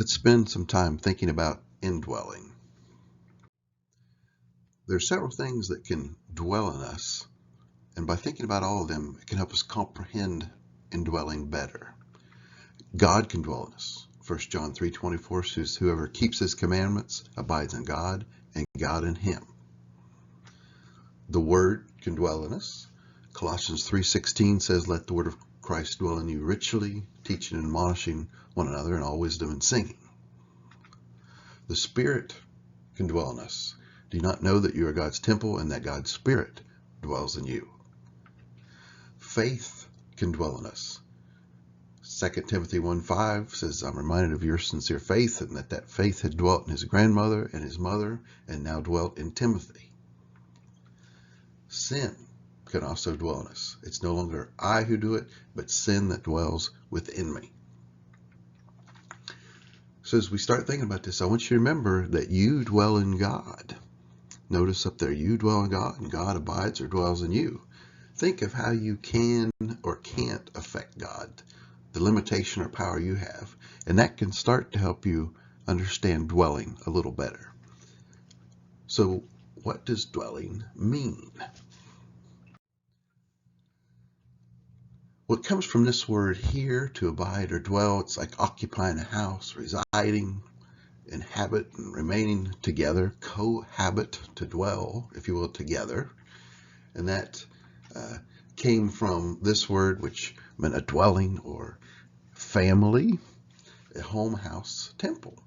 Let's spend some time thinking about indwelling. There are several things that can dwell in us, and by thinking about all of them, it can help us comprehend indwelling better. God can dwell in us. 1 John 3:24 says, "Whoever keeps his commandments abides in God, and God in him." The Word can dwell in us. Colossians 3:16 says, "Let the word of Christ dwell in you richly, teaching and admonishing one another in all wisdom and singing." The Spirit can dwell in us. Do you not know that you are God's temple and that God's Spirit dwells in you? Faith can dwell in us. 2 Timothy 1:5 says, "I'm reminded of your sincere faith, and that faith had dwelt in his grandmother and his mother, and now dwelt in Timothy." Sin can also dwell in us. It's no longer I who do it, but sin that dwells within me. So as we start thinking about this, I want you to remember that you dwell in God. Notice up there, you dwell in God, and God abides or dwells in you. Think of how you can or can't affect God, the limitation or power you have, and that can start to help you understand dwelling a little better. So what does dwelling mean? What comes from this word here, to abide or dwell, it's like occupying a house, residing, inhabit, and remaining together, cohabit, to dwell, if you will, together. And that came from this word, which meant a dwelling or family, a home, house, temple.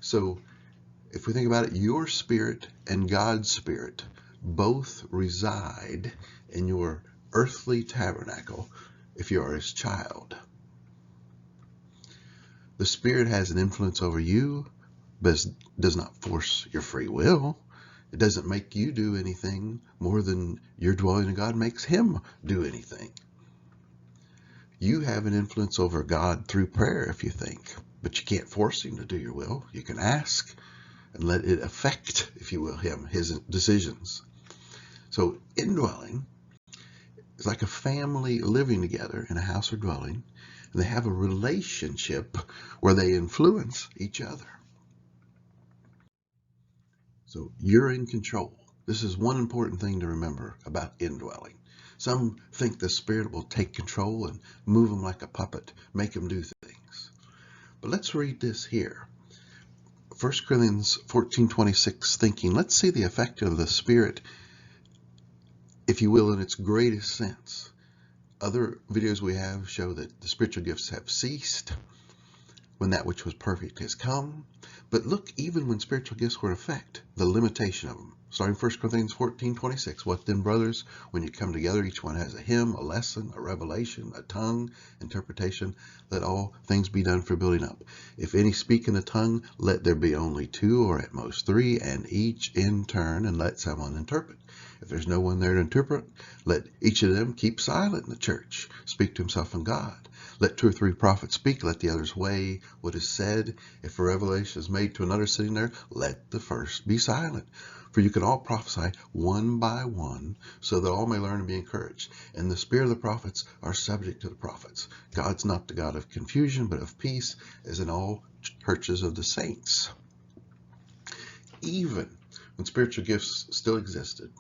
So if we think about it, your spirit and God's spirit both reside in your earthly tabernacle if you are his child. The Spirit has an influence over you, but does not force your free will. It doesn't make you do anything more than your dwelling in God makes him do anything. You have an influence over God through prayer if you think, but you can't force him to do your will. You can ask and let it affect, if you will, him, his decisions. So indwelling is like a family living together in a house or dwelling, and they have a relationship where they influence each other. So you're in control. This is one important thing to remember about indwelling. Some think the Spirit will take control and move them like a puppet, make them do things. But let's read this here. 1 Corinthians 14:26, thinking, let's see the effect of the Spirit, if you will, in its greatest sense. Other videos we have show that the spiritual gifts have ceased when that which was perfect has come. But look, even when spiritual gifts were in effect, the limitation of them. Starting 1 Corinthians 14:26, what then, brothers, when you come together, each one has a hymn, a lesson, a revelation, a tongue, interpretation. Let all things be done for building up. If any speak in a tongue, let there be only two or at most three, and each in turn, and let someone interpret. If there's no one there to interpret, let each of them keep silent in the church, speak to himself and God. Let 2 or 3 prophets speak, let the others weigh what is said. If a revelation is made to another sitting there, let the first be silent. For you can all prophesy one by one, so that all may learn and be encouraged. And the spirit of the prophets are subject to the prophets. God's not the God of confusion, but of peace, as in all churches of the saints. Even when spiritual gifts still existed,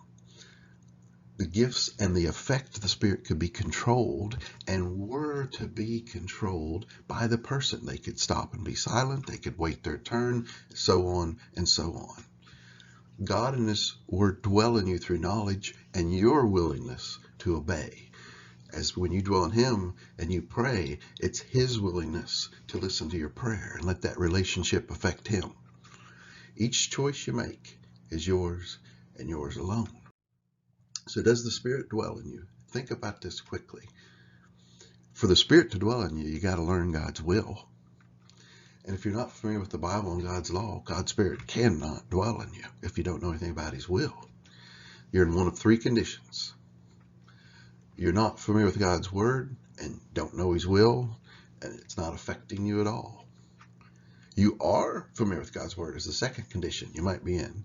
the gifts and the effect of the Spirit could be controlled, and were to be controlled by the person. They could stop and be silent, they could wait their turn, so on and so on. God and his word dwell in you through knowledge and your willingness to obey. As when you dwell in him and you pray, it's his willingness to listen to your prayer and let that relationship affect him. Each choice you make is yours and yours alone. So does the Spirit dwell in you? Think about this quickly. For the Spirit to dwell in you, you got to learn God's will. And if you're not familiar with the Bible and God's law, God's Spirit cannot dwell in you if you don't know anything about his will. You're in one of 3 conditions. You're not familiar with God's word and don't know his will, and it's not affecting you at all. You are familiar with God's word is the second condition you might be in.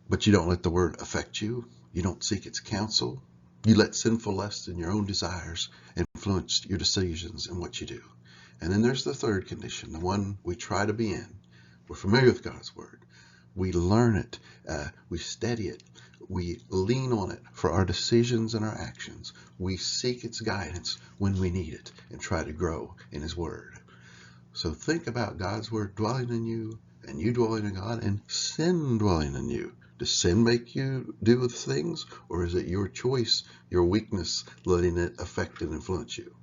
But you don't let the word affect you. You don't seek its counsel. You let sinful lusts and your own desires influence your decisions and what you do. And then there's the third condition, the one we try to be in. We're familiar with God's Word. We learn it. We study it. We lean on it for our decisions and our actions. We seek its guidance when we need it and try to grow in His Word. So think about God's Word dwelling in you and you dwelling in God and sin dwelling in you. Does sin make you do things, or is it your choice, your weakness, letting it affect and influence you?